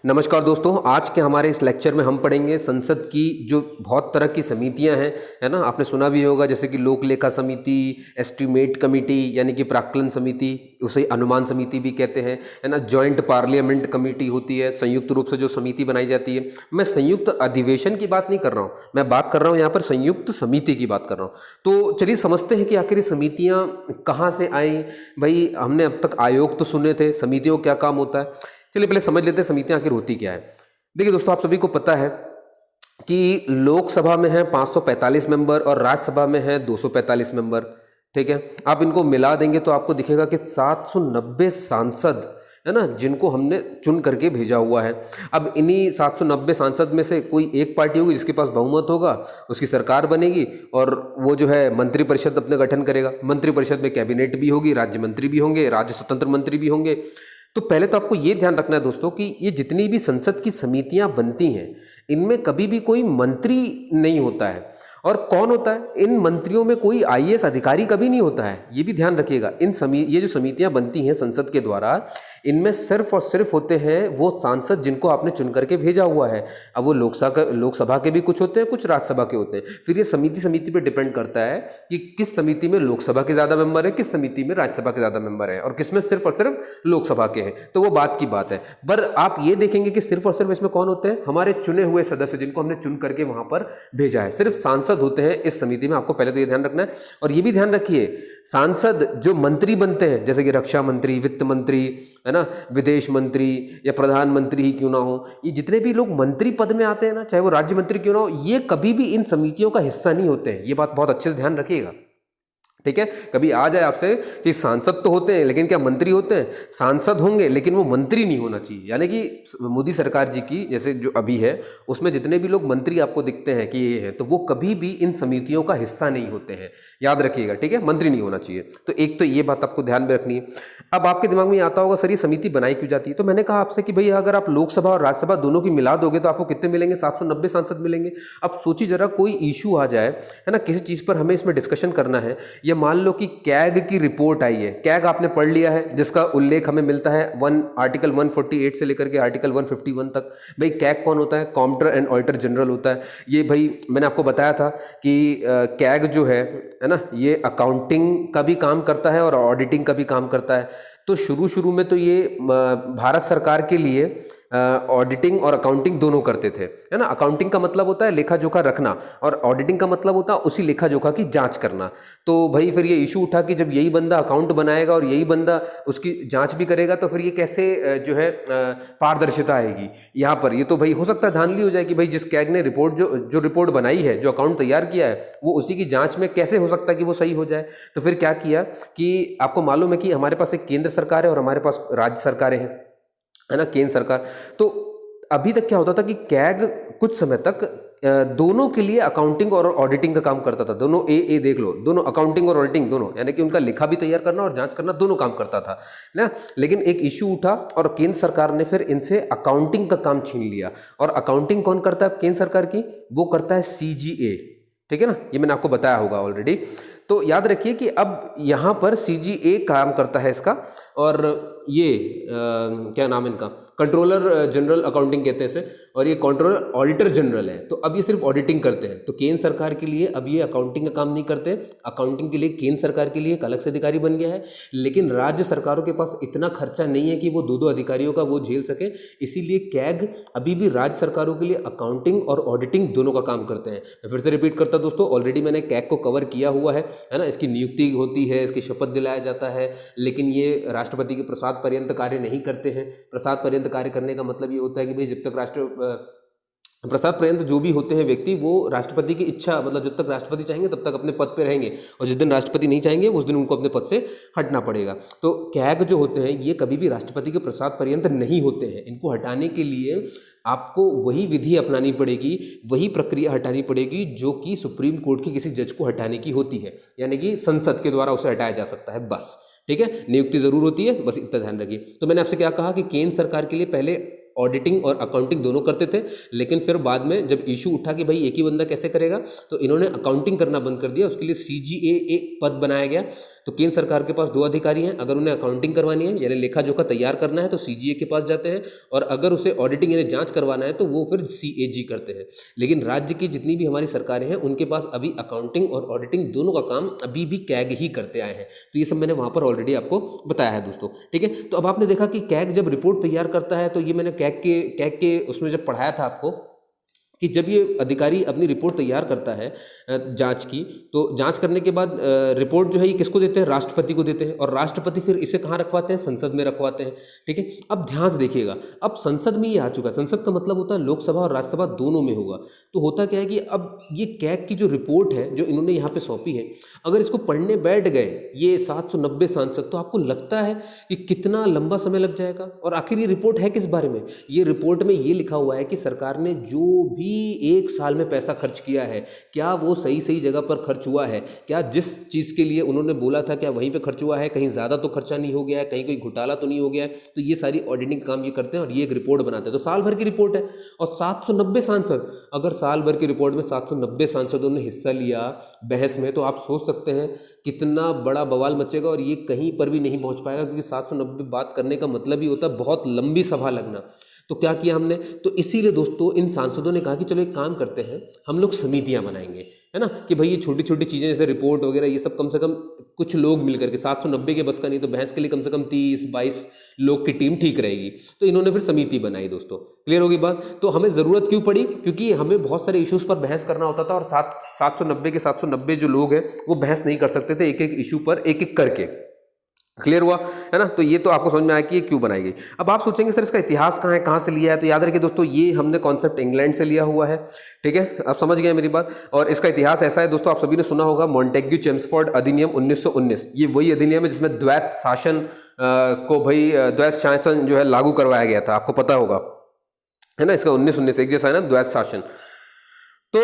नमस्कार दोस्तों, आज के हमारे इस लेक्चर में हम पढ़ेंगे संसद की जो बहुत तरह की समितियां हैं, है ना। आपने सुना भी होगा जैसे कि लोक लेखा समिति, एस्टीमेट कमेटी यानी कि प्राक्कलन समिति, उसे अनुमान समिति भी कहते हैं, है ना। जॉइंट पार्लियामेंट कमेटी होती है, संयुक्त रूप से जो समिति बनाई जाती है। मैं संयुक्त अधिवेशन की बात नहीं कर रहा हूँ, मैं बात कर रहा हूँ यहाँ पर संयुक्त समिति की बात कर रहा हूँ। तो चलिए समझते हैं कि आखिर ये समितियाँ कहाँ से आई। भाई हमने अब तक आयोग तो सुने थे, समितियों का क्या काम होता है। चलिए पहले समझ लेते हैं समितियां आखिर होती क्या है। देखिए दोस्तों, आप सभी को पता है कि लोकसभा में है 545 मेंबर और राज्यसभा में है 245 मेंबर। ठीक है, आप इनको मिला देंगे तो आपको दिखेगा कि 790 सांसद, है ना, जिनको हमने चुन करके भेजा हुआ है। अब इन्हीं 790 सांसद में से कोई एक पार्टी होगी जिसके पास बहुमत होगा, उसकी सरकार बनेगी और वो जो है मंत्रिपरिषद अपने गठन करेगा। मंत्रिपरिषद में कैबिनेट भी होगी, राज्य मंत्री भी होंगे, राज्य स्वतंत्र मंत्री भी होंगे। तो पहले तो आपको ये ध्यान रखना है दोस्तों कि ये जितनी भी संसद की समितियां बनती हैं, इनमें कभी भी कोई मंत्री नहीं होता है। और कौन होता है? इन मंत्रियों में कोई आईएएस अधिकारी कभी नहीं होता है, ये भी ध्यान रखिएगा। ये जो समितियां बनती हैं संसद के द्वारा, इनमें सिर्फ और सिर्फ होते हैं वो सांसद जिनको आपने चुन करके भेजा हुआ है। अब वो लोकसभा के भी कुछ होते हैं, कुछ राज्यसभा के होते हैं। फिर ये समिति पे डिपेंड करता है कि किस समिति में लोकसभा के ज़्यादा मेंबर है, किस समिति में राज्यसभा के ज़्यादा मेंबर है, और किसमें सिर्फ और सिर्फ लोकसभा के हैं। तो वो बात की बात है। पर आप ये देखेंगे कि सिर्फ और सिर्फ इसमें कौन होते हैं? हमारे चुने हुए सदस्य, जिनको हमने चुन करके वहां पर भेजा है। सिर्फ सांसद होते हैं इस समिति में, आपको पहले तो ये ध्यान रखना है। और ये भी ध्यान रखिए, सांसद जो मंत्री बनते हैं, जैसे कि रक्षा मंत्री, वित्त मंत्री, है ना, विदेश मंत्री या प्रधानमंत्री ही क्यों ना हो, ये जितने भी लोग मंत्री पद में आते हैं ना, चाहे वो राज्य मंत्री क्यों ना हो, ये कभी भी इन समितियों का हिस्सा नहीं होते हैं। ये बात बहुत अच्छे से ध्यान रखिएगा, ठीक है। कभी आ जाए आपसे कि सांसद तो होते हैं लेकिन क्या मंत्री होते हैं? सांसद होंगे लेकिन वो मंत्री नहीं होना चाहिए। यानी कि मोदी सरकार जी की जैसे जो अभी है, उसमें जितने भी लोग मंत्री आपको दिखते हैं कि ये हैं, तो वो कभी भी इन समितियों का हिस्सा नहीं होते हैं, याद रखिएगा, ठीक है। मंत्री नहीं होना चाहिए। तो एक तो ये बात आपको ध्यान में रखनी है। अब आपके दिमाग में आता होगा, सर ये समिति बनाई क्यों जाती है? तो मैंने कहा आपसे कि भाई अगर आप लोकसभा और राज्यसभा दोनों की मिला दोगे तो आपको कितने मिलेंगे? 790 सांसद मिलेंगे। अब सोचिए जरा, कोई इशू आ जाए, है ना, किसी चीज़ पर हमें इसमें डिस्कशन करना है, या मान लो कि कैग की रिपोर्ट आई है। कैग आपने पढ़ लिया है, जिसका उल्लेख हमें मिलता है आर्टिकल 148 से लेकर के आर्टिकल 151 तक। भाई कैग कौन होता है? कॉम्प्ट्रोलर एंड ऑडिटर जनरल होता है। ये भाई मैंने आपको बताया था कि कैग जो है ना, ये अकाउंटिंग का भी काम करता है और ऑडिटिंग का भी काम करता है। तो शुरू में तो ये भारत सरकार के लिए ऑडिटिंग और अकाउंटिंग दोनों करते थे, है ना। अकाउंटिंग का मतलब होता है लेखा जोखा रखना, और ऑडिटिंग का मतलब होता है उसी लेखा जोखा की जांच करना। तो भाई फिर ये इशू उठा कि जब यही बंदा अकाउंट बनाएगा और यही बंदा उसकी जांच भी करेगा, तो फिर ये कैसे जो है पारदर्शिता आएगी यहाँ पर? ये तो भाई हो सकता है धांधली हो जाए कि भाई जिस कैग ने रिपोर्ट जो रिपोर्ट बनाई है, जो अकाउंट तैयार किया है, वो उसी की जाँच में कैसे हो सकता है कि वो सही हो जाए। तो फिर क्या किया कि आपको मालूम है कि हमारे पास एक केंद्र सरकार है और हमारे पास राज्य सरकारें हैं, है ना, केंद्र सरकार। तो अभी तक क्या होता था कि कैग कुछ समय तक दोनों के लिए अकाउंटिंग और ऑडिटिंग का काम करता था। दोनों ए देख लो, दोनों अकाउंटिंग और ऑडिटिंग दोनों, यानी कि उनका लिखा भी तैयार करना और जांच करना दोनों काम करता था ना। लेकिन एक इशू उठा और केंद्र सरकार ने फिर इनसे अकाउंटिंग का काम छीन लिया। और अकाउंटिंग कौन करता है केंद्र सरकार की? वो करता है सीजीए, ठीक है ना। ये मैंने आपको बताया होगा ऑलरेडी। तो याद रखिए कि अब यहाँ पर सीजीए काम करता है इसका, और ये क्या नाम है इनका, कंट्रोलर जनरल अकाउंटिंग कहते हैं इसे, और ये कंट्रोलर ऑडिटर जनरल है। तो अब ये सिर्फ ऑडिटिंग करते हैं। तो केंद्र सरकार के लिए अब ये अकाउंटिंग का काम नहीं करते। अकाउंटिंग के लिए केंद्र सरकार के लिए एक अलग से अधिकारी बन गया है। लेकिन राज्य सरकारों के पास इतना खर्चा नहीं है कि वो दो अधिकारियों का वो झेल सके, इसीलिए कैग अभी भी राज्य सरकारों के लिए अकाउंटिंग और ऑडिटिंग दोनों का काम करते हैं। मैं फिर से रिपीट करता दोस्तों, ऑलरेडी मैंने कैग को कवर किया हुआ है ना। इसकी नियुक्ति होती है, इसकी शपथ दिलाया जाता है, लेकिन ये राष्ट्रपति के प्रसाद पर्यंत कार्य नहीं करते हैं। प्रसाद पर्यंत कार्य करने का मतलब ये होता है कि भाई जब तक प्रसाद पर्यंत जो भी होते हैं व्यक्ति, वो राष्ट्रपति की इच्छा, मतलब जब तक राष्ट्रपति चाहेंगे तब तक अपने पद पे रहेंगे, और जिस दिन राष्ट्रपति नहीं चाहेंगे उस दिन उनको अपने पद से हटना पड़ेगा। तो कैग जो होते हैं ये कभी भी राष्ट्रपति के प्रसाद पर्यंत नहीं होते हैं। इनको हटाने के लिए आपको वही विधि अपनानी पड़ेगी, वही प्रक्रिया हटानी पड़ेगी जो कि सुप्रीम कोर्ट की किसी जज को हटाने की होती है, यानी कि संसद के द्वारा उसे हटाया जा सकता है, बस, ठीक है। नियुक्ति जरूर होती है, बस इतना ध्यान रखिए। तो मैंने आपसे क्या कहा कि केंद्र सरकार के लिए पहले ऑडिटिंग और अकाउंटिंग दोनों करते थे, लेकिन फिर बाद में जब इशू उठा कि भाई एक ही बंदा कैसे करेगा, तो इन्होंने अकाउंटिंग करना बंद कर दिया। उसके लिए सीजीए एक पद बनाया गया, तो केंद्र सरकार के पास 2 अधिकारी हैं, अगर उन्हें अकाउंटिंग करवानी है यानी लेखा जोखा तैयार करना है तो सीजीए के पास जाते हैं, और अगर उसे ऑडिटिंग यानी जांच करवाना है तो वो फिर सीएजी करते हैं। लेकिन राज्य की जितनी भी हमारी सरकारें हैं उनके पास अभी अकाउंटिंग और ऑडिटिंग दोनों का काम अभी भी कैग ही करते आए हैं। तो ये सब मैंने वहाँ पर ऑलरेडी आपको बताया है दोस्तों, ठीक है। तो अब आपने देखा कि कैग जब रिपोर्ट तैयार करता है, तो ये मैंने कैग के उसमें जब पढ़ाया था आपको कि जब ये अधिकारी अपनी रिपोर्ट तैयार करता है जांच की, तो जांच करने के बाद रिपोर्ट जो है ये किसको देते हैं, राष्ट्रपति को देते हैं, और राष्ट्रपति फिर इसे कहाँ रखवाते हैं, संसद में रखवाते हैं, ठीक है। अब ध्यान से देखिएगा, अब संसद में ये आ चुका है, संसद का मतलब होता है लोकसभा और राज्यसभा दोनों में होगा। तो होता क्या है कि अब ये कैग की जो रिपोर्ट है जो इन्होंने यहाँ पे सौंपी है, अगर इसको पढ़ने बैठ गए ये 790 सांसद, तो आपको लगता है कि कितना लंबा समय लग जाएगा। और आखिर ये रिपोर्ट है किस बारे में, ये रिपोर्ट में ये लिखा हुआ है कि सरकार ने जो भी 1 साल में पैसा खर्च किया है, क्या वो सही जगह पर खर्च हुआ है, क्या जिस चीज़ के लिए उन्होंने बोला था क्या वहीं पे खर्च हुआ है, कहीं ज़्यादा तो खर्चा नहीं हो गया है, कहीं कोई घोटाला तो नहीं हो गया है। तो ये सारी ऑडिटिंग काम ये करते हैं और ये एक रिपोर्ट बनाते हैं। तो साल भर की रिपोर्ट है और 790 सांसद, अगर साल भर की रिपोर्ट में 790 सांसदों ने हिस्सा लिया बहस में, तो आप सोच सकते हैं कितना बड़ा बवाल मचेगा। और ये कहीं पर भी नहीं पहुँच पाएगा, क्योंकि 790 बात करने का मतलब ही होता है बहुत लंबी सभा लगना। तो क्या किया हमने, तो इसीलिए दोस्तों इन सांसदों ने कहा कि चलो एक काम करते हैं, हम लोग समितियां बनाएंगे, है ना, कि भाई ये छोटी छोटी चीज़ें जैसे रिपोर्ट वगैरह ये सब कम से कम कुछ लोग मिलकर के, 790 के बस का नहीं, तो बहस के लिए कम से कम 30-22 लोग की टीम ठीक रहेगी। तो इन्होंने फिर समिति बनाई दोस्तों। क्लियर होगी बात। तो हमें ज़रूरत क्यों पड़ी, क्योंकि हमें बहुत सारे इश्यूज़ पर बहस करना होता था और 790 के 790 जो लोग हैं वो बहस नहीं कर सकते थे एक एक इशू पर एक एक करके। क्लियर हुआ, है ना। तो ये तो आपको समझ में आया कि ये क्यों बनाई गई। अब आप सोचेंगे सर इसका इतिहास कहाँ है, कहाँ से लिया है, तो याद रखिए दोस्तों ये हमने कॉन्सेप्ट इंग्लैंड से लिया हुआ है, ठीक है। आप समझ गए मेरी बात। और इसका इतिहास ऐसा है दोस्तों, आप सभी ने सुना होगा मॉन्टेग्यू चेम्सफोर्ड अधिनियम 1919। ये वही अधिनियम है जिसमें द्वैत शासन द्वैत शासन जो है लागू करवाया गया था, आपको पता होगा, है ना। इसका 1919 एक जैसा है ना, द्वैत शासन। तो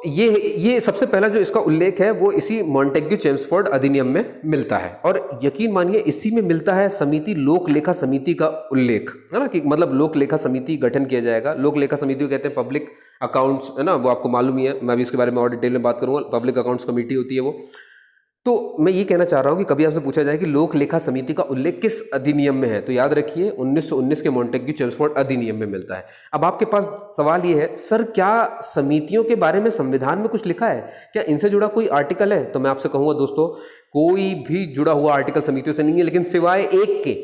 ये सबसे पहला जो इसका उल्लेख है वो इसी मॉन्टेग्यू चेम्सफोर्ड अधिनियम में मिलता है। और यकीन मानिए इसी में मिलता है समिति, लोक लेखा समिति का उल्लेख, है ना, कि मतलब लोक लेखा समिति गठन किया जाएगा। लोक लेखा समिति को कहते हैं पब्लिक अकाउंट्स, है ना, वो आपको मालूम ही है, मैं भी इसके बारे में और डिटेल में बात करूंगा। पब्लिक अकाउंट्स कमेटी होती है वो। तो मैं ये कहना चाह रहा हूँ कि कभी आपसे पूछा जाए कि लोक लेखा समिति का उल्लेख किस अधिनियम में है, तो याद रखिए 1919 के मॉन्टेग्यू चेम्सफोर्ड अधिनियम में मिलता है। अब आपके पास सवाल ये है, सर क्या समितियों के बारे में संविधान में कुछ लिखा है, क्या इनसे जुड़ा कोई आर्टिकल है? तो मैं आपसे कहूँगा दोस्तों कोई भी जुड़ा हुआ आर्टिकल समितियों से नहीं है, लेकिन सिवाय एक के,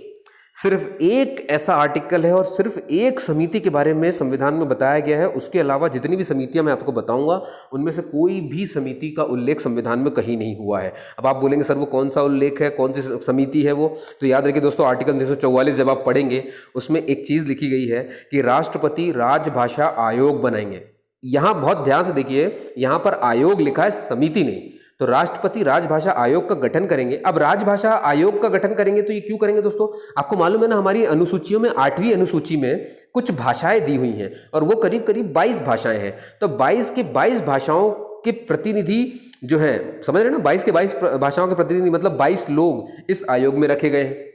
सिर्फ एक ऐसा आर्टिकल है और सिर्फ एक समिति के बारे में संविधान में बताया गया है। उसके अलावा जितनी भी समितियां मैं आपको बताऊंगा उनमें से कोई भी समिति का उल्लेख संविधान में कहीं नहीं हुआ है। अब आप बोलेंगे सर वो कौन सा उल्लेख है, कौन सी समिति है वो, तो याद रखिए दोस्तों आर्टिकल 344 जब आप पढ़ेंगे उसमें एक चीज़ लिखी गई है कि राष्ट्रपति राजभाषा आयोग बनाएंगे। यहाँ बहुत ध्यान से देखिए, यहाँ पर आयोग लिखा है, समिति नहीं। तो राष्ट्रपति राजभाषा आयोग का गठन करेंगे। अब राजभाषा आयोग का गठन करेंगे तो ये क्यों करेंगे दोस्तों, आपको मालूम है ना, हमारी अनुसूचियों में 8वीं अनुसूची में कुछ भाषाएं दी हुई हैं और वो करीब करीब 22 भाषाएं हैं। तो 22 के 22 भाषाओं के प्रतिनिधि जो है, समझ रहे हैं ना, 22 के 22 भाषाओं के प्रतिनिधि मतलब 22 लोग इस आयोग में रखे गए हैं।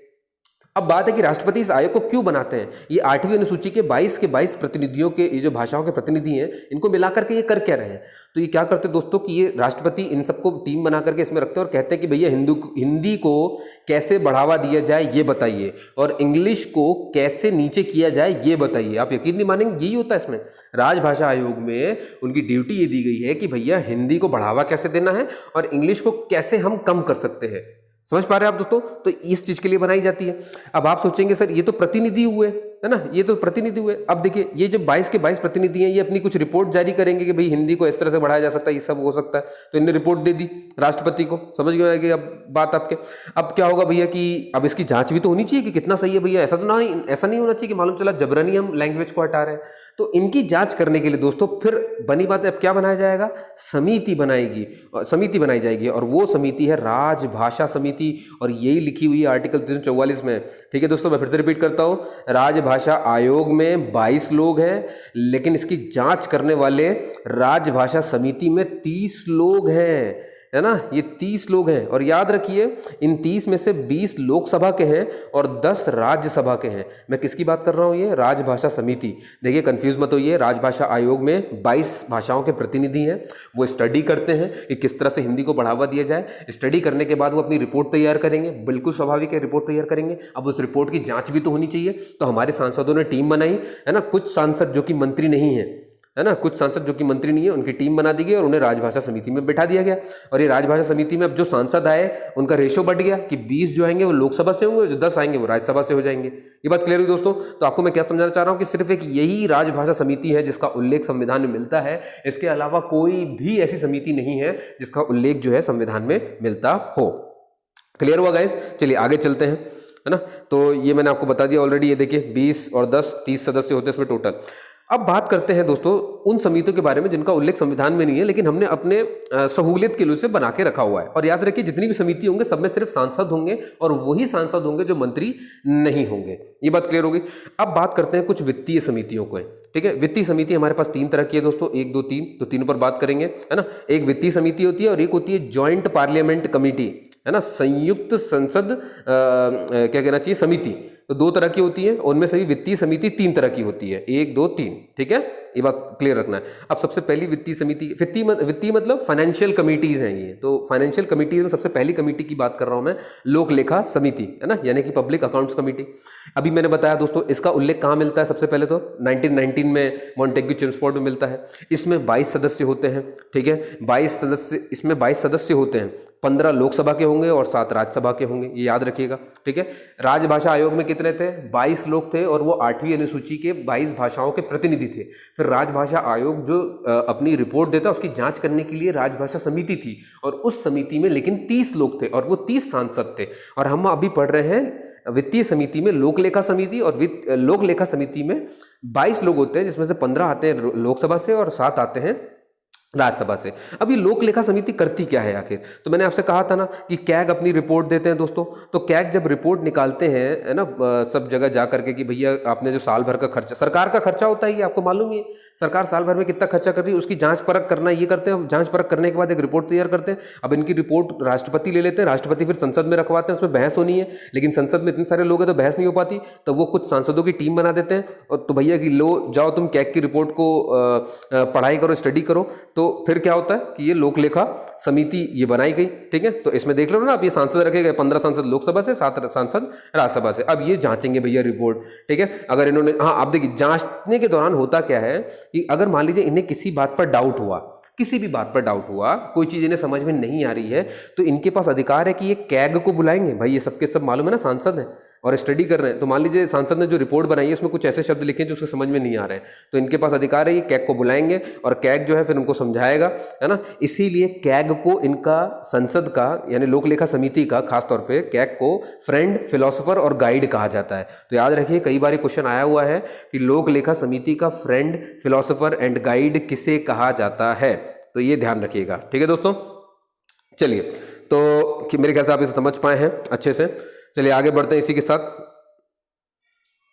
अब बात है कि राष्ट्रपति इस आयोग को क्यों बनाते हैं। ये 8वीं अनुसूची के 22 के 22 प्रतिनिधियों के, ये जो भाषाओं के प्रतिनिधि हैं, इनको मिलाकर के ये कर क्या रहे हैं, तो ये क्या करते हैं दोस्तों कि ये राष्ट्रपति इन सबको टीम बना करके इसमें रखते हैं और कहते हैं कि भैया हिंदी को कैसे बढ़ावा दिया जाए ये बताइए, और इंग्लिश को कैसे नीचे किया जाए ये बताइए। आप यकीन नहीं मानेंगे, यही होता है इसमें। राजभाषा आयोग में उनकी ड्यूटी ये दी गई है कि भैया हिंदी को बढ़ावा कैसे देना है और इंग्लिश को कैसे हम कम कर सकते हैं। समझ पा रहे हैं आप दोस्तों, तो इस चीज के लिए बनाई जाती है। अब आप सोचेंगे सर ये तो प्रतिनिधि हुए, है ना, ये तो प्रतिनिधि हुए। अब देखिए ये जो 22 के 22 प्रतिनिधि हैं ये अपनी कुछ रिपोर्ट जारी करेंगे कि भाई हिंदी को इस तरह से बढ़ाया जा सकता है, ये सब हो सकता है। तो इन्हें रिपोर्ट दे दी राष्ट्रपति को, समझ गए कि अब बात आपके। अब क्या होगा भैया कि अब इसकी जांच भी तो होनी चाहिए कि कितना सही है भैया। ऐसा नहीं होना चाहिए कि मालूम चला जबरनी हम लैंग्वेज को हटा रहे हैं। तो इनकी जांच करने के लिए दोस्तों फिर बनी बात है, अब क्या बनाया जाएगा, समिति बनाई जाएगी और वो समिति है राजभाषा समिति, और यही लिखी हुई है आर्टिकल 344 में। ठीक है दोस्तों, मैं फिर से रिपीट करता हूँ, राजभाषा आयोग में 22 लोग हैं, लेकिन इसकी जांच करने वाले राजभाषा समिति में 30 लोग हैं। है ना, ये 30 लोग हैं। और याद रखिए इन 30 में से 20 लोकसभा के हैं और 10 राज्यसभा के हैं। मैं किसकी बात कर रहा हूँ, ये राजभाषा समिति। देखिए कंफ्यूज मत होइए, राजभाषा आयोग में 22 भाषाओं के प्रतिनिधि हैं। वो स्टडी करते हैं कि किस तरह से हिंदी को बढ़ावा दिया जाए। स्टडी करने के बाद वो अपनी रिपोर्ट तैयार करेंगे, बिल्कुल स्वाभाविक है, रिपोर्ट तैयार करेंगे। अब उस रिपोर्ट की जाँच भी तो होनी चाहिए। तो हमारे सांसदों ने टीम बनाई, है ना, कुछ सांसद जो कि मंत्री नहीं है ना, कुछ सांसद जो कि मंत्री नहीं है, उनकी टीम बना दी गई और उन्हें राजभाषा समिति में बैठा दिया गया। और ये राजभाषा समिति में अब जो सांसद आए उनका रेशो बढ़ गया कि 20 जो आएंगे वो लोकसभा से होंगे, जो 10 आएंगे वो राज्यसभा से हो जाएंगे। ये बात क्लियर हुई दोस्तों। तो आपको मैं क्या समझाना चाह रहा हूँ कि सिर्फ एक यही राजभाषा समिति है जिसका उल्लेख संविधान में मिलता है। इसके अलावा कोई भी ऐसी समिति नहीं है जिसका उल्लेख जो है संविधान में मिलता हो। क्लियर हुआ गाइस? चलिए आगे चलते हैं, है ना। तो ये मैंने आपको बता दिया ऑलरेडी। ये देखिए 20 और 10 30 सदस्य होते हैं इसमें टोटल। अब बात करते हैं दोस्तों उन समितियों के बारे में जिनका उल्लेख संविधान में नहीं है, लेकिन हमने अपने सहूलियत के लिए उसे बना के रखा हुआ है। और याद रखिए जितनी भी समिति होंगे सब में सिर्फ सांसद होंगे और वही सांसद होंगे जो मंत्री नहीं होंगे। ये बात क्लियर होगी। अब बात करते हैं कुछ वित्तीय समितियों को, ठीक है। वित्तीय समिति हमारे पास 3 तरह की है दोस्तों, 1 2 3। तो तीनों पर बात करेंगे, है ना। एक वित्तीय समिति होती है और एक होती है जॉइंट पार्लियामेंट कमेटी, है ना, संयुक्त संसद क्या कहना चाहिए, समिति। तो 2 तरह की होती है, उनमें से भी वित्तीय समिति 3 तरह की होती है, 1 2 3, ठीक है। ये बात क्लियर रखना है। अब सबसे पहली वित्तीय समिति, वित्तीय मतलब फाइनेंशियल कमिटीज हैं ये। तो फाइनेंशियल कमिटीज में सबसे पहली कमेटी की बात कर रहा हूं मैं, लोक लेखा समिति, है ना, यानी कि पब्लिक अकाउंट्स कमेटी। अभी मैंने बताया दोस्तों इसका उल्लेख कहाँ मिलता है, सबसे पहले तो 1919 में मॉन्टेग्यू चेम्सफोर्ड में मिलता है। इसमें 22 सदस्य होते हैं, ठीक है, 22 सदस्य, इसमें 22 सदस्य होते हैं। 15 लोकसभा के होंगे और 7 राज्यसभा के होंगे, ये याद रखिएगा, ठीक है। राजभाषा आयोग में कितने थे, 22 लोग थे और वो 8वीं अनुसूची के 22 भाषाओं के प्रतिनिधि थे। फिर राजभाषा आयोग जो अपनी रिपोर्ट देता उसकी जांच करने के लिए राजभाषा समिति थी और उस समिति में लेकिन 30 लोग थे और वो 30 सांसद थे। और हम अभी पढ़ रहे हैं वित्तीय समिति में लोक लेखा समिति, और लोक लेखा समिति में 22 लोग होते हैं जिसमें से 15 आते हैं लोकसभा से और 7 आते हैं राज्यसभा से। अब ये लोक लेखा समिति करती क्या है आखिर? तो मैंने आपसे कहा था ना कि कैग अपनी रिपोर्ट देते हैं दोस्तों। तो कैग जब रिपोर्ट निकालते हैं, है ना, सब जगह जा करके कि भैया आपने जो साल भर का खर्चा, सरकार का खर्चा होता है ये आपको मालूम ही है, सरकार साल भर में कितना खर्चा कर रही है उसकी जांच परख करना ये करते हैं। जांच परख करने के बाद एक रिपोर्ट तैयार करते हैं। अब इनकी रिपोर्ट राष्ट्रपति ले लेते हैं, राष्ट्रपति फिर संसद में रखवाते हैं, उसमें बहस होनी है, लेकिन संसद में इतने सारे लोग हैं तो बहस नहीं हो पाती। तो वो कुछ सांसदों की टीम बना देते हैं और तो भैया कि लो जाओ तुम कैग की रिपोर्ट को पढ़ाई करो, स्टडी करो। तो फिर क्या होता है कि ये लोक लेखा समिति ये बनाई गई, ठीक है। तो इसमें देख लो ना आप, ये सांसद रखे गए, 15 सांसद लोकसभा से, 7 सांसद राज्यसभा से। अब ये जांचेंगे भैया रिपोर्ट, ठीक है। अगर इन्होंने, हाँ आप देखिए जांचने के दौरान होता क्या है कि अगर मान लीजिए इन्हें किसी बात पर डाउट हुआ, किसी भी बात पर डाउट हुआ, कोई चीज इन्हें समझ में नहीं आ रही है, तो इनके पास अधिकार है कि ये कैग को बुलाएंगे। भाई ये सबके सब मालूम है ना, सांसद हैं और स्टडी कर रहे हैं। तो मान लीजिए सांसद ने जो रिपोर्ट बनाई है उसमें कुछ ऐसे शब्द लिखे जो उसको समझ में नहीं आ रहे हैं, तो इनके पास अधिकार है, ये कैग को बुलाएंगे और कैग जो है फिर उनको समझाएगा, है ना। इसीलिए कैग को इनका संसद का यानी लोक लेखा समिति का खासतौर पे कैग को फ्रेंड, फिलोसोफर और गाइड कहा जाता है। तो याद रखिए कई बार क्वेश्चन आया हुआ है कि लोक लेखा समिति का फ्रेंड, फिलोसोफर एंड गाइड किसे कहा जाता है, तो ये ध्यान रखिएगा, ठीक है दोस्तों। चलिए तो मेरे ख्याल से आप इसे समझ पाए हैं अच्छे से। चलिए आगे बढ़ते हैं इसी के साथ।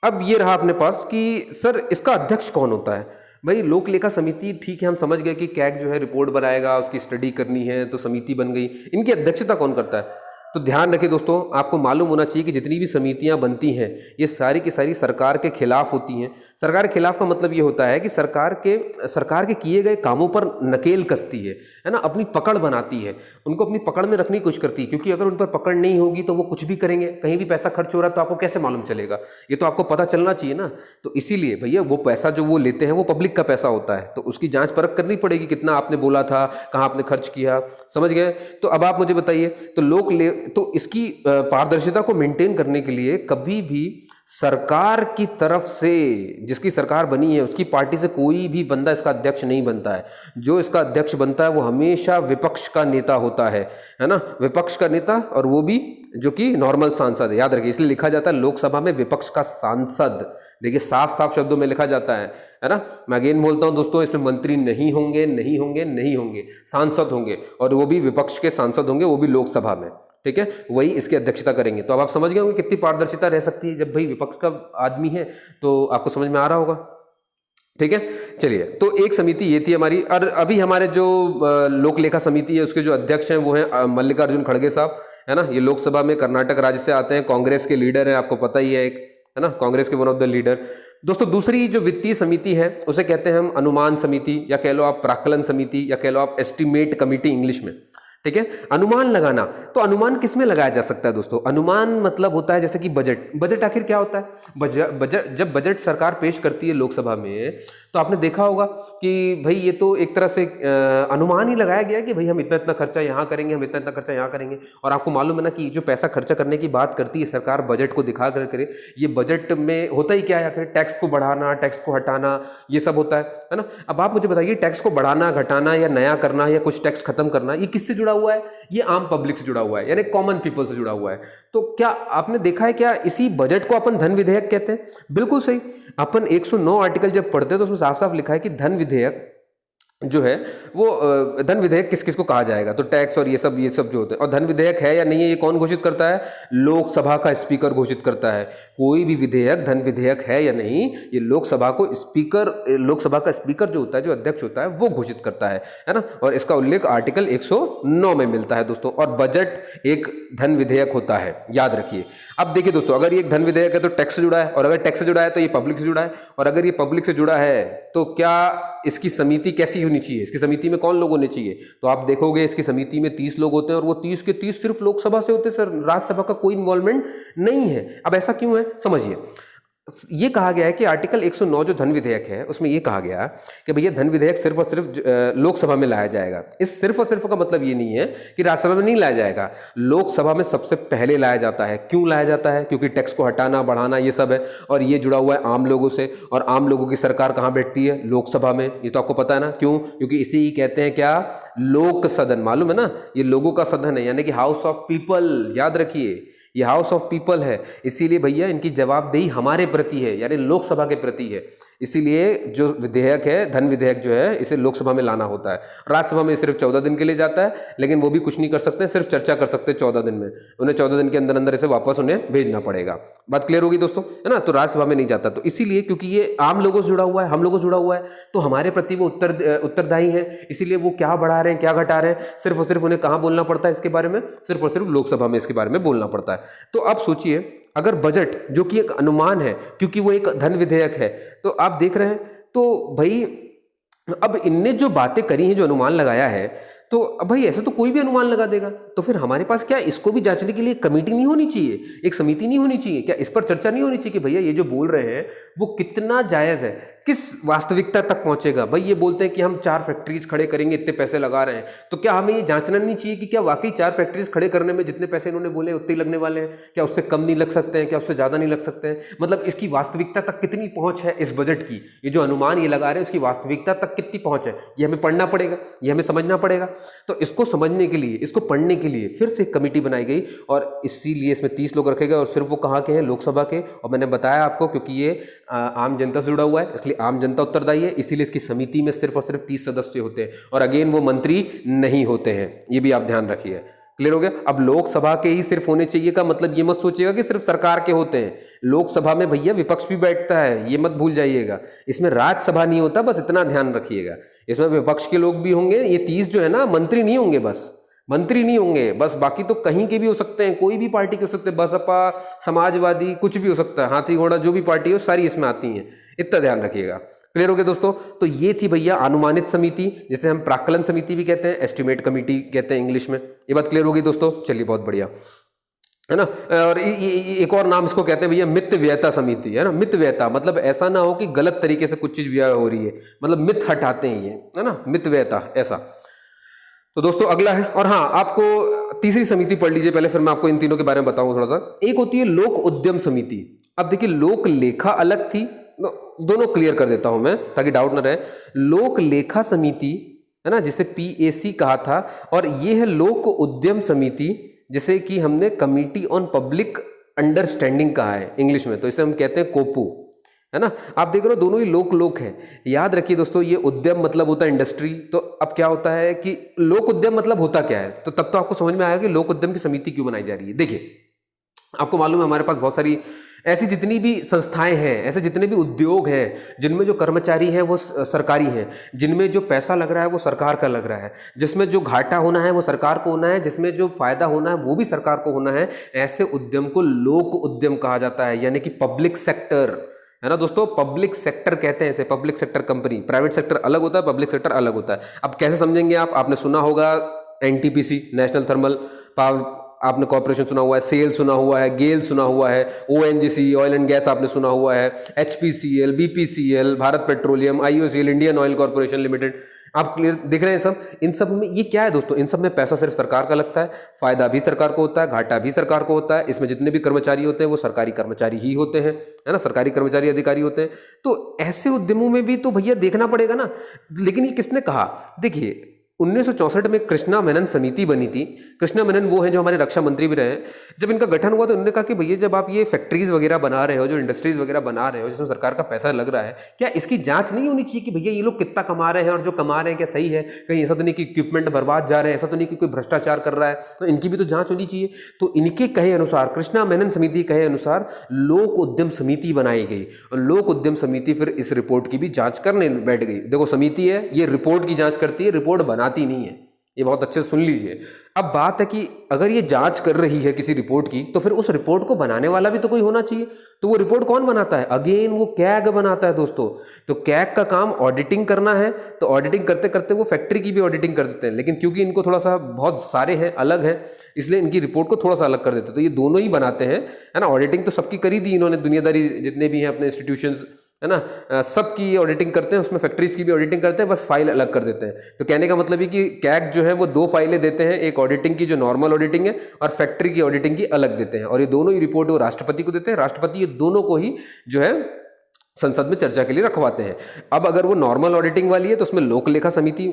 अब ये रहा अपने पास कि सर इसका अध्यक्ष कौन होता है। भाई लोक लेखा समिति, ठीक है, हम समझ गए कि कैग जो है रिपोर्ट बनाएगा, उसकी स्टडी करनी है तो समिति बन गई। इनकी अध्यक्षता कौन करता है? तो ध्यान रखिए दोस्तों, आपको मालूम होना चाहिए कि जितनी भी समितियां बनती हैं ये सारी की सारी सरकार के खिलाफ होती हैं। सरकार के खिलाफ का मतलब ये होता है कि सरकार के किए गए कामों पर नकेल कसती है ना, अपनी पकड़ बनाती है, उनको अपनी पकड़ में रखने की कोशिश करती है। क्योंकि अगर उन पर पकड़ नहीं होगी तो वो कुछ भी करेंगे, कहीं भी पैसा खर्च हो रहा है तो आपको कैसे मालूम चलेगा? ये तो आपको पता चलना चाहिए ना। तो इसीलिए भैया वो पैसा जो वो लेते हैं वो पब्लिक का पैसा होता है, तो उसकी जांच परख करनी पड़ेगी, कितना आपने बोला था, कहाँ आपने खर्च किया, समझ गए। तो अब आप मुझे बताइए, तो इसकी पारदर्शिता को मेंटेन करने के लिए कभी भी सरकार की तरफ से, जिसकी सरकार बनी है उसकी पार्टी से कोई भी बंदा इसका अध्यक्ष नहीं बनता है। जो इसका अध्यक्ष बनता है वो हमेशा विपक्ष का नेता होता है ना, विपक्ष का नेता, और वो भी जो कि नॉर्मल सांसद है। याद रखिए इसलिए लिखा जाता है लोकसभा में विपक्ष का सांसद। देखिए साफ साफ शब्दों में लिखा जाता है ना। मैं अगेन बोलता हूं दोस्तों, इसमें मंत्री नहीं होंगे, नहीं होंगे, नहीं होंगे, सांसद होंगे, और वो भी विपक्ष के सांसद होंगे, वो भी लोकसभा में, ठीक है, वही इसकी अध्यक्षता करेंगे। तो अब आप समझ गए होंगे कितनी पारदर्शिता रह सकती है जब भाई विपक्ष का आदमी है, तो आपको समझ में आ रहा होगा। ठीक है। चलिए, तो एक समिति ये थी हमारी। और अभी हमारे जो लोक लेखा समिति है उसके जो अध्यक्ष हैं वो हैं मल्लिकार्जुन खड़गे साहब, है ना। ये लोकसभा में कर्नाटक राज्य से आते हैं, कांग्रेस के लीडर हैं, आपको पता ही है, एक है ना, कांग्रेस के वन ऑफ द लीडर। दोस्तों, दूसरी जो वित्तीय समिति है उसे कहते हैं हम अनुमान समिति, या कह लो आप प्राक्कलन समिति, या कह लो आप एस्टिमेट कमिटी इंग्लिश में। ठीक है। अनुमान लगाना, तो अनुमान किस में लगाया जा सकता है दोस्तों? अनुमान मतलब होता है जैसे कि बजट। बजट आखिर क्या होता है? बजट, जब बजट सरकार पेश करती है लोकसभा में, तो आपने देखा होगा कि भाई ये तो एक तरह से अनुमान ही लगाया गया कि भाई हम इतना इतना खर्चा यहाँ करेंगे, हम इतना इतना खर्चा यहाँ करेंगे। और आपको मालूम है ना कि जो पैसा खर्चा करने की बात करती है सरकार बजट को दिखा कर करे, ये बजट में होता ही क्या है आखिर? टैक्स को बढ़ाना, टैक्स को हटाना, ये सब होता है ना। अब आप मुझे बताइए, टैक्स को बढ़ाना, घटाना या नया करना या कुछ टैक्स खत्म करना, ये किससे जुड़ा हुआ है? ये आम पब्लिक से जुड़ा हुआ है, यानी कॉमन पीपल से जुड़ा हुआ है। तो क्या आपने देखा है क्या इसी बजट को अपन धन विधेयक कहते हैं? बिल्कुल सही। अपन 109 आर्टिकल जब पढ़ते हैं तो उसमें साफ साफ लिखा है कि धन विधेयक जो है वो धन विधेयक किस किस को कहा जाएगा, तो टैक्स और ये सब जो होते हैं। और धन विधेयक है या नहीं है ये कौन घोषित करता है? लोकसभा का स्पीकर घोषित करता है। कोई भी विधेयक धन विधेयक है या नहीं, ये लोकसभा का स्पीकर जो होता है, जो अध्यक्ष होता है, वो घोषित करता है ना। और इसका उल्लेख आर्टिकल 109 में मिलता है दोस्तों। और बजट एक धन विधेयक होता है, याद रखिए। अब देखिए दोस्तों, अगर ये एक धन विधेयक है तो टैक्स से जुड़ा है, और अगर टैक्स से जुड़ा है तो ये पब्लिक से जुड़ा है, और अगर ये पब्लिक से जुड़ा है तो क्या इसकी समिति कैसी होनी चाहिए? इसकी समिति में कौन लोग होने चाहिए? तो आप देखोगे इसकी समिति में 30 लोग होते हैं, और वो 30 के 30 सिर्फ लोकसभा से होते हैं सर, राज्यसभा का कोई इन्वॉल्वमेंट नहीं है। अब ऐसा क्यों है, समझिए। ये कहा गया है कि आर्टिकल 109 जो धन विधेयक है उसमें ये कहा गया कि भैया धन विधेयक सिर्फ और सिर्फ लोकसभा में लाया जाएगा। इस सिर्फ और सिर्फ का मतलब ये नहीं है कि राज्यसभा में नहीं लाया जाएगा, लोकसभा में सबसे पहले लाया जाता है। क्यों लाया जाता है? क्योंकि टैक्स को हटाना, बढ़ाना, ये सब है, और ये जुड़ा हुआ है आम लोगों से। और आम लोगों की सरकार कहाँ बैठती है? लोकसभा में। ये तो आपको पता है ना। क्यों? क्योंकि इसी ही कहते हैं क्या? लोक सदन। मालूम है ना, ये लोगों का सदन है, यानी कि हाउस ऑफ पीपल। याद रखिए, ये हाउस ऑफ पीपल है। इसीलिए भैया इनकी जवाबदेही हमारे प्रति है, यानी लोकसभा के प्रति है। इसीलिए जो विधेयक है, धन विधेयक जो है, इसे लोकसभा में लाना होता है। राज्यसभा में सिर्फ 14 दिन के लिए जाता है, लेकिन वो भी कुछ नहीं कर सकते, सिर्फ चर्चा कर सकते हैं 14 दिन में। उन्हें 14 दिन के अंदर अंदर इसे वापस उन्हें भेजना पड़ेगा। बात क्लियर होगी दोस्तों, है ना। तो राज्यसभा में नहीं जाता, तो इसीलिए क्योंकि ये आम लोगों से जुड़ा हुआ है, हम लोगों से जुड़ा हुआ है, तो हमारे प्रति वो उत्तरदायी है। इसीलिए वो क्या बढ़ा रहे हैं, क्या घटा रहे हैं, सिर्फ और सिर्फ उन्हें कहाँ बोलना पड़ता है इसके बारे में? सिर्फ और सिर्फ लोकसभा में इसके बारे में बोलना पड़ता है। तो आप सोचिए, अगर बजट जो कि एक अनुमान है, क्योंकि वो एक धन विधेयक है, तो आप देख रहे हैं, तो भाई अब इनने जो बातें करी हैं, जो अनुमान लगाया है, तो अब भाई ऐसा तो कोई भी अनुमान लगा देगा। तो फिर हमारे पास क्या इसको भी जांचने के लिए कमेटी नहीं होनी चाहिए, एक समिति नहीं होनी चाहिए? क्या इस पर चर्चा नहीं होनी चाहिए कि भैया ये जो बोल रहे हैं वो कितना जायज़ है, किस वास्तविकता तक पहुंचेगा? भाई ये बोलते हैं कि हम 4 फैक्ट्रीज खड़े करेंगे, इतने पैसे लगा रहे हैं, तो क्या हमें ये जांचना नहीं चाहिए कि क्या वाकई 4 फैक्ट्रीज खड़े करने में जितने पैसे इन्होंने बोले उतने ही लगने वाले हैं? क्या उससे कम नहीं लग सकते हैं? क्या उससे ज़्यादा नहीं लग सकते हैं? मतलब इसकी वास्तविकता तक कितनी पहुंच है इस बजट की? ये जो अनुमान ये लगा रहे हैं उसकी वास्तविकता तक कितनी पहुंच है, ये हमें पढ़ना पड़ेगा, ये हमें समझना पड़ेगा। तो इसको समझने के लिए, इसको पढ़ने के लिए फिर से एक कमेटी बनाई गई, और इसीलिए इसमें 30 लोग रखे गए, और सिर्फ वो कहाँ के हैं? लोकसभा के। और मैंने बताया आपको, क्योंकि ये आम जनता से जुड़ा हुआ है, इसलिए आम जनता उत्तरदायी है, इसीलिए इसकी समिति में सिर्फ और सिर्फ 30 सदस्य होते हैं, और अगेन वो मंत्री नहीं होते हैं। ये भी आप ध्यान रखिए। क्लियर हो गया? अब लोकसभा के ही सिर्फ होने चाहिए का मतलब ये मत सोचिएगा कि सिर्फ सरकार के होते हैं। लोकसभा में भैया विपक्ष भी बैठता है, ये मत भूल जाइएगा। इसमें राज्यसभा नहीं होता, बस इतना ध्यान रखिएगा। इसमें विपक्ष के लोग भी होंगे, ये 30 जो है ना, मंत्री नहीं होंगे, बस मंत्री नहीं होंगे बस। बाकी तो कहीं के भी हो सकते हैं, कोई भी पार्टी के हो सकते हैं, बसपा, समाजवादी, कुछ भी हो सकता है, हाथी घोड़ा जो भी पार्टी हो सारी इसमें आती हैं। इतना ध्यान रखिएगा। क्लियर हो गया दोस्तों? तो ये थी भैया अनुमानित समिति, जिसे हम प्राक्कलन समिति भी कहते हैं, एस्टिमेट कमिटी कहते हैं इंग्लिश में। ये बात क्लियर होगी दोस्तों? चलिए, बहुत बढ़िया, है ना। और एक और नाम इसको कहते हैं भैया मित व्ययता समिति, है ना। मित व्ययता मतलब ऐसा ना हो कि गलत तरीके से कुछ चीज व्यय हो रही है, मतलब मित हटाते हैं ये, है ना, मित व्ययता ऐसा। तो दोस्तों अगला है, और हाँ, आपको तीसरी समिति पढ़ लीजिए पहले, फिर मैं आपको इन तीनों के बारे में बताऊंगा थोड़ा सा। एक होती है लोक उद्यम समिति। अब देखिए, लोक लेखा अलग थी, दोनों क्लियर कर देता हूं मैं ताकि डाउट ना रहे। लोक लेखा समिति, है ना, जिसे PAC कहा था, और ये है लोक उद्यम समिति, जिसे कि हमने कमिटी ऑन पब्लिक अंडरस्टैंडिंग कहा है इंग्लिश में, तो इसे हम कहते हैं कोपू, है ना। आप देख रहे हो दोनों ही लोक है। याद रखिए दोस्तों, ये उद्यम मतलब होता है इंडस्ट्री। तो अब क्या होता है कि लोक उद्यम मतलब होता क्या है, तो तब तो आपको समझ में आएगा कि लोक उद्यम की समिति क्यों बनाई जा रही है। देखिए, आपको मालूम है हमारे पास बहुत सारी ऐसी जितनी भी संस्थाएं हैं, ऐसे जितने भी उद्योग हैं जिनमें जो कर्मचारी हैं वो सरकारी हैं, जिनमें जो पैसा लग रहा है वो सरकार का लग रहा है, जिसमें जो घाटा होना है वो सरकार को होना है, जिसमें जो फायदा होना है वो भी सरकार को होना है, ऐसे उद्यम को लोक उद्यम कहा जाता है, यानी कि पब्लिक सेक्टर, है ना दोस्तों। पब्लिक सेक्टर कहते हैं इसे, public sector company. Private sector अलग होता है, पब्लिक सेक्टर अलग होता है। अब कैसे समझेंगे आप? आपने सुना होगा एनटीपीसी, नेशनल थर्मल पावर, आपने कॉर्पोरेशन सुना हुआ है, सेल सुना हुआ है, गेल सुना हुआ है, ओएनजीसी ऑयल एंड गैस आपने सुना हुआ है, HPCL, BPCL, Bharat petroleum, IOCL, Indian oil corporation limited. आप क्लियर दिख रहे हैं सब? इन सब में ये क्या है दोस्तों? इन सब में पैसा सिर्फ सरकार का लगता है, फायदा भी सरकार को होता है, घाटा भी सरकार को होता है। इसमें जितने भी कर्मचारी होते हैं वो सरकारी कर्मचारी ही होते हैं, है ना, सरकारी कर्मचारी अधिकारी होते हैं। तो ऐसे उद्यमों में भी तो भैया देखना पड़ेगा ना। लेकिन ये किसने कहा? देखिए 1964 में कृष्णा मेनन समिति बनी थी। कृष्णा मेनन वो हैं जो हमारे रक्षा मंत्री भी रहे हैं। जब इनका गठन हुआ तो उन्होंने कहा कि भैया जब आप ये फैक्ट्रीज वगैरह बना रहे हो, जो इंडस्ट्रीज वगैरह बना रहे हो जिसमें सरकार का पैसा लग रहा है, क्या इसकी जांच नहीं होनी चाहिए कि भैया ये लोग कितना कमा रहे हैं और जो कमा रहे हैं क्या सही है? कहीं ऐसा तो नहीं कि इक्विपमेंट बर्बाद जा रहे हैं, ऐसा तो नहीं कि कोई भ्रष्टाचार कर रहा है, तो इनकी भी तो जांच होनी चाहिए। तो इनके कहे अनुसार, कृष्णा मेनन समिति कहे अनुसार लोक उद्यम समिति बनाई गई और लोक उद्यम समिति फिर इस रिपोर्ट की भी जांच करने बैठ गई। देखो समिति है, ये रिपोर्ट की जांच करती है, रिपोर्ट बनाती नहीं है। ये बहुत अच्छे से सुन लीजिए। अब बात है कि अगर ये जांच कर रही है किसी रिपोर्ट की तो फिर उस रिपोर्ट को बनाने वाला भी तो कोई होना चाहिए। तो वो रिपोर्ट कौन बनाता है? अगेन वो कैग बनाता है दोस्तों। तो कैग का काम ऑडिटिंग करना है, तो ऑडिटिंग करते करते वो फैक्ट्री की भी ऑडिटिंग कर देते हैं, लेकिन क्योंकि इनको थोड़ा सा बहुत सारे हैं, अलग हैं, इसलिए इनकी रिपोर्ट को थोड़ा सा अलग कर देते हैं। तो ये दोनों ही बनाते हैं, है ना। ऑडिटिंग तो सबकी करी दी इन्होंने, दुनियादारी जितने भी हैं अपने इंस्टीट्यूशंस, है ना, सबकी ऑडिटिंग करते हैं, उसमें फैक्ट्रीज की भी ऑडिटिंग करते हैं, बस फाइल अलग कर देते हैं। तो कहने का मतलब है कि कैग जो है वो दो फाइलें देते हैं, एक ऑडिटिंग की जो नॉर्मल ऑडिटिंग है और फैक्ट्री की ऑडिटिंग की अलग देते हैं, और ये दोनों ही रिपोर्ट वो राष्ट्रपति को देते हैं। राष्ट्रपति ये दोनों को ही जो है संसद में चर्चा के लिए रखवाते हैं। अब अगर वो नॉर्मल ऑडिटिंग वाली है तो उसमें लोक लेखा समिति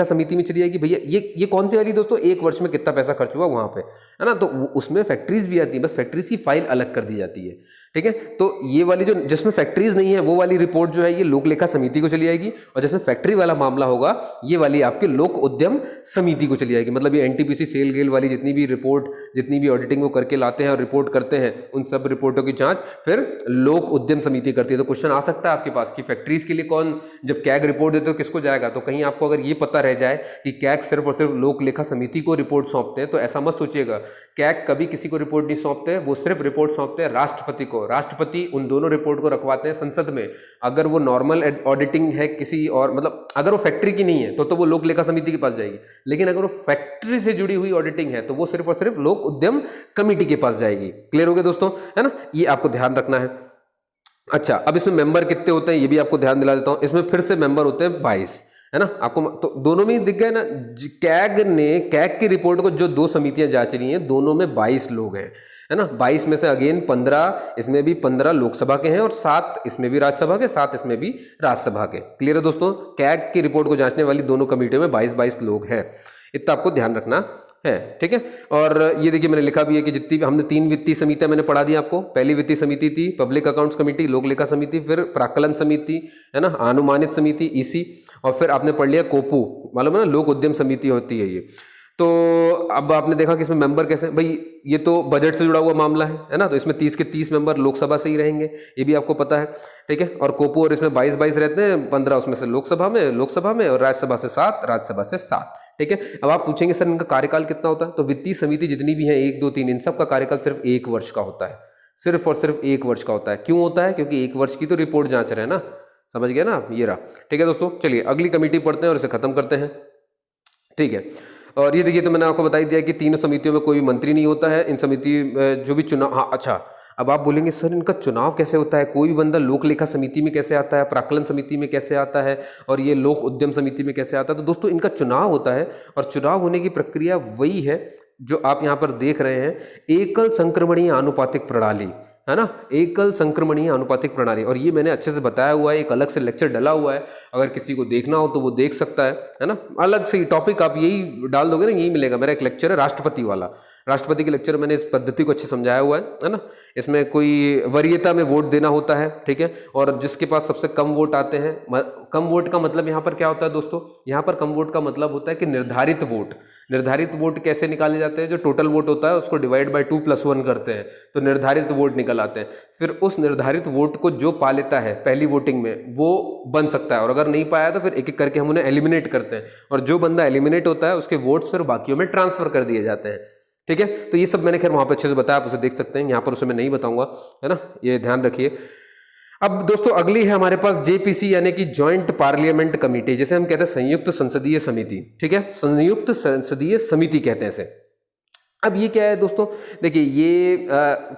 समिति में चली जाएगी। भैया ये कौन सी वाली दोस्तों? एक वर्ष में कितना पैसा खर्च हुआ वहां पे, है ना। तो उसमें फैक्ट्रीज भी आती है, बस फैक्ट्रीज की फाइल अलग कर दी जाती है, ठीक है। तो ये वाली जो जिसमें फैक्ट्रीज नहीं है वो वाली रिपोर्ट जो है ये लोक लेखा समिति को चली जाएगी, और जिसमें फैक्ट्री वाला मामला होगा ये वाली आपके लोक उद्यम समिति को चली जाएगी। मतलब ये एनटीपीसी, सेल गेल वाली जितनी भी रिपोर्ट, जितनी भी ऑडिटिंग वो करके लाते हैं और रिपोर्ट करते हैं, उन सब रिपोर्टों की जांच फिर लोक उद्यम समिति करती है। तो क्वेश्चन आ सकता है आपके पास कि फैक्ट्रीज के लिए कौन, जब कैग रिपोर्ट देते हो किसको जाएगा? तो कहीं आपको अगर ये पता रह जाए कि कैग सिर्फ और सिर्फ लोक लेखा समिति को रिपोर्ट सौंपते हैं, तो ऐसा मत सोचिएगा। कैग कभी किसी को रिपोर्ट नहीं सौंपते हैं, वो सिर्फ रिपोर्ट सौंपते हैं राष्ट्रपति को। राष्ट्रपति उन दोनों रिपोर्ट को रखवाते हैं संसद में। अगर वो नॉर्मल ऑडिटिंग है किसी और, मतलब अगर वो फैक्ट्री की नहीं है तो वो लोक लेखा समिति के पास जाएगी, लेकिन अगर वो फैक्ट्री से जुड़ी हुई ऑडिटिंग है तो वो सिर्फ और सिर्फ लोक उद्यम कमेटी के पास जाएगी। क्लियर हो गया दोस्तों, है ना। ये आपको ध्यान रखना है। अच्छा, अब इसमें मेंबर कितने होते हैं ये भी आपको ध्यान दिला देता हूं। इसमें फिर से मेंबर होते हैं 22, है ना। आपको तो दोनों में ही दिख गए ना। कैग की रिपोर्ट को जो दो समितियां जांच रही हैं, दोनों में 22 लोग हैं, है ना। 22 में से अगेन 15 इसमें भी 15 लोकसभा के हैं और 7 इसमें भी राज्यसभा के, 7 इसमें भी राज्यसभा के। क्लियर है दोस्तों। कैग की रिपोर्ट को जांचने वाली दोनों कमेटियों में 22 लोग हैं, इतना आपको ध्यान रखना है, ठीक है। और ये देखिए मैंने लिखा भी है कि जितनी भी हमने 3 वित्तीय समितियां मैंने पढ़ा दी आपको। पहली वित्तीय समिति थी पब्लिक अकाउंट्स कमेटी, लोक लेखा समिति, फिर प्राक्कलन समिति, है ना, अनुमानित समिति ईसी, और फिर आपने पढ़ लिया कोपू, मालूम है ना, लोक उद्यम समिति होती है ये। तो अब आपने देखा कि इसमें मेंबर कैसे, भाई ये तो बजट से जुड़ा हुआ मामला है ना, तो इसमें 30 के 30 मेंबर लोकसभा से ही रहेंगे, ये भी आपको पता है, ठीक है। और कोपू और इसमें 22 रहते हैं, 15 उसमें से लोकसभा में और राज्यसभा से 7, राज्यसभा से 7, ठीक है। अब आप पूछेंगे सर इनका कार्यकाल कितना होता है? तो वित्तीय समिति जितनी भी है 1, 2, 3, इन सब का कार्यकाल सिर्फ 1 वर्ष का होता है, सिर्फ और सिर्फ 1 वर्ष का होता है। क्यों होता है? क्योंकि 1 वर्ष की तो रिपोर्ट जांच रहे हैं ना, समझ गए ना आप। ये रहा, ठीक है दोस्तों। चलिए अगली कमेटी पढ़ते हैं और इसे खत्म करते हैं, ठीक है। और ये देखिए, तो मैंने आपको बता ही दिया कि तीनों समितियों में कोई मंत्री नहीं होता है। इन समिति जो भी चुनाव, हाँ अच्छा, अब आप बोलेंगे सर इनका चुनाव कैसे होता है? कोई भी बंदा लोक लेखा समिति में कैसे आता है, प्राक्कलन समिति में कैसे आता है, और ये लोक उद्यम समिति में कैसे आता है? तो दोस्तों इनका चुनाव होता है, और चुनाव होने की प्रक्रिया वही है जो आप यहाँ पर देख रहे हैं, एकल संक्रमणीय आनुपातिक प्रणाली, है ना, एकल संक्रमणीय आनुपातिक प्रणाली। और ये मैंने अच्छे से बताया हुआ है, एक अलग से लेक्चर डला हुआ है, अगर किसी को देखना हो तो वो देख सकता है ना। अलग से टॉपिक आप यही डाल दोगे ना, यही मिलेगा। मेरा एक लेक्चर है राष्ट्रपति वाला, राष्ट्रपति के लेक्चर मैंने इस पद्धति को अच्छे समझाया हुआ है ना। इसमें कोई वरीयता में वोट देना होता है, ठीक है, और जिसके पास सबसे कम वोट आते हैं, कम वोट का मतलब यहाँ पर क्या होता है दोस्तों, यहाँ पर कम वोट का मतलब होता है कि निर्धारित वोट। निर्धारित वोट कैसे निकाले जाते हैं, जो टोटल वोट होता है उसको डिवाइड बाय 2+1 करते हैं तो निर्धारित वोट निकल आते हैं। फिर उस निर्धारित वोट को जो पा लेता है पहली वोटिंग में वो बन सकता है, और अगर नहीं पाया तो फिर एक एक करके हम उन्हें एलिमिनेट करते हैं, और जो बंदा एलिमिनेट होता है उसके वोट्स फिर बाकियों में ट्रांसफर कर दिए जाते हैं, ठीक है। तो ये सब मैंने खैर वहाँ पर अच्छे से बताया, आप उसे देख सकते हैं, यहाँ पर उसे मैं नहीं बताऊंगा, है ना, ये ध्यान रखिए। अब दोस्तों अगली है हमारे पास जेपीसी यानी कि जॉइंट पार्लियामेंट कमेटी, जिसे हम कहते हैं संयुक्त संसदीय समिति, ठीक है, संयुक्त संसदीय समिति कहते हैं इसे। अब ये क्या है दोस्तों, देखिए ये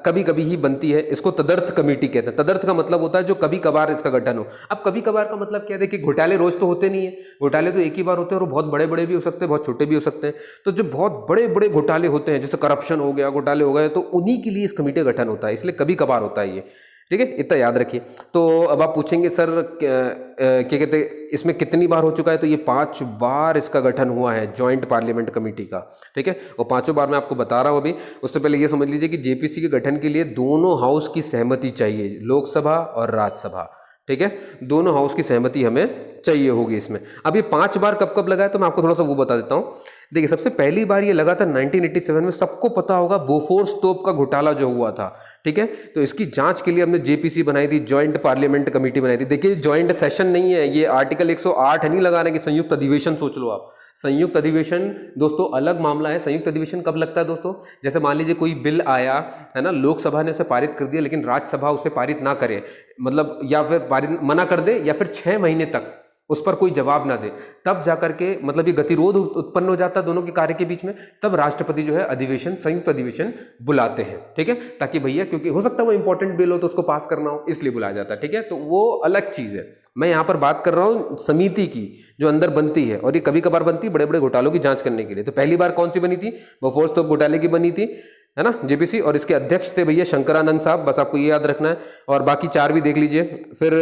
कभी कभी ही बनती है, इसको तदर्थ कमेटी कहते हैं। तदर्थ का मतलब होता है जो कभी कभार इसका गठन हो। अब कभी कभार का मतलब क्या है, देखिए घोटाले रोज तो होते नहीं है, घोटाले तो एक ही बार होते हैं, और बहुत बड़े बड़े भी हो सकते हैं, बहुत छोटे भी हो सकते हैं। तो जो बहुत बड़े बड़े घोटाले होते हैं, जैसे करप्शन हो गया, घोटाले हो गए, तो उन्हीं के लिए इस कमेटी का गठन होता है, इसलिए कभी कभार होता है ये, ठीक है, इतना याद रखिए। तो अब आप पूछेंगे सर क्या कहते हैं इसमें कितनी बार हो चुका है, तो ये 5 बार इसका गठन हुआ है जॉइंट पार्लियामेंट कमेटी का, ठीक है, और 5 बार मैं आपको बता रहा हूँ अभी। उससे पहले ये समझ लीजिए कि जेपीसी के गठन के लिए दोनों हाउस की सहमति चाहिए, लोकसभा और राज्यसभा, ठीक है, दोनों हाउस की सहमति हमें चाहिए होगी इसमें। अब ये 5 बार कब कब लगा है तो मैं आपको थोड़ा सा वो बता देता हूँ। देखिए सबसे पहली बार ये लगा था 1987 में, सबको पता होगा बोफोर्स तोप का घोटाला जो हुआ था, ठीक है, तो इसकी जांच के लिए हमने जेपीसी बनाई थी, जॉइंट पार्लियामेंट कमेटी बनाई थी। देखिए जॉइंट सेशन नहीं है, ये आर्टिकल 108 नहीं लगा रहे कि संयुक्त अधिवेशन, सोच लो आप, संयुक्त अधिवेशन दोस्तों अलग मामला है। संयुक्त अधिवेशन कब लगता है दोस्तों, जैसे मान लीजिए कोई बिल आया है ना, लोकसभा ने उसे पारित कर दिया लेकिन राज्यसभा उसे पारित ना करे, मतलब या फिर पारित मना कर दे, या फिर 6 महीने तक उस पर कोई जवाब ना दे, तब जाकर के मतलब ये गतिरोध उत्पन्न हो जाता है दोनों के कार्य के बीच में, तब राष्ट्रपति जो है अधिवेशन, संयुक्त अधिवेशन बुलाते हैं, ठीक है, ताकि भैया, क्योंकि हो सकता है वो इंपॉर्टेंट बिल हो तो उसको पास करना हो, इसलिए बुलाया जाता है, ठीक है। तो वो अलग चीज़ है, मैं यहाँ पर बात कर रहा हूँ समिति की जो अंदर बनती है, और ये कभी कभार बनती है बड़े बड़े घोटालों की जांच करने के लिए। तो पहली बार कौन सी बनी थी, बोफोर्स तोप घोटाले की बनी थी, है ना, जेपीसी, और इसके अध्यक्ष थे भैया शंकरानंद साहब, बस आपको ये याद रखना है, और बाकी 4 भी देख लीजिए। फिर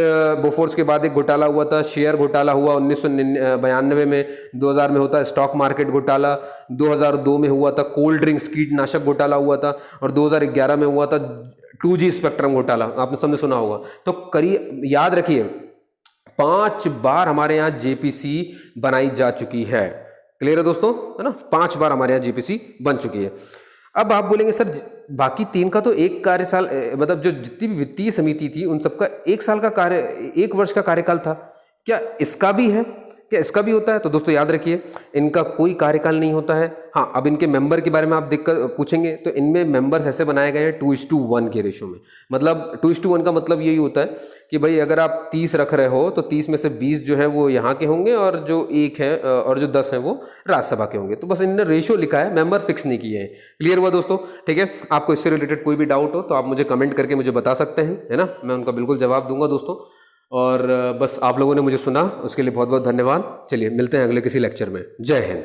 बोफोर्स के बाद एक घोटाला हुआ था, शेयर घोटाला हुआ 1992 में, 2000 में होता है स्टॉक मार्केट घोटाला, 2002 में हुआ था कोल्ड ड्रिंक्स कीटनाशक घोटाला हुआ था, और 2011 में हुआ था 2G स्पेक्ट्रम घोटाला, आपने सबने सुना होगा। तो करिए, याद रखिए 5 बार हमारे यहाँ जेपीसी बनाई जा चुकी है, क्लियर है दोस्तों, है ना, 5 बार हमारे यहाँ जेपीसी बन चुकी है। अब आप बोलेंगे सर बाकी 3 का तो एक कार्यकाल, मतलब जो जितनी भी वित्तीय समिति थी उन सबका 1 साल का कार्य, 1 वर्ष का कार्यकाल था, क्या इसका भी है, क्या इसका भी होता है? तो दोस्तों याद रखिए इनका कोई कार्यकाल नहीं होता है। हाँ, अब इनके मेंबर के बारे में आप देखकर पूछेंगे तो इनमें मेंबर्स ऐसे बनाए गए हैं 2:1 के रेशो में। मतलब 2:1 का मतलब यही होता है कि भाई अगर आप 30 रख रहे हो तो 30 में से 20 जो है वो यहाँ के होंगे, और जो 1 है और जो 10 हैं वो राज्यसभा के होंगे। तो बस इनने रेशो लिखा है, मेंबर फिक्स नहीं किए हैं। क्लियर हुआ दोस्तों? ठीक है, आपको इससे रिलेटेड कोई भी डाउट हो तो आप मुझे कमेंट करके मुझे बता सकते हैं, है ना, मैं उनका बिल्कुल जवाब दूंगा दोस्तों। और बस आप लोगों ने मुझे सुना उसके लिए बहुत बहुत धन्यवाद। चलिए मिलते हैं अगले किसी लेक्चर में। जय हिंद।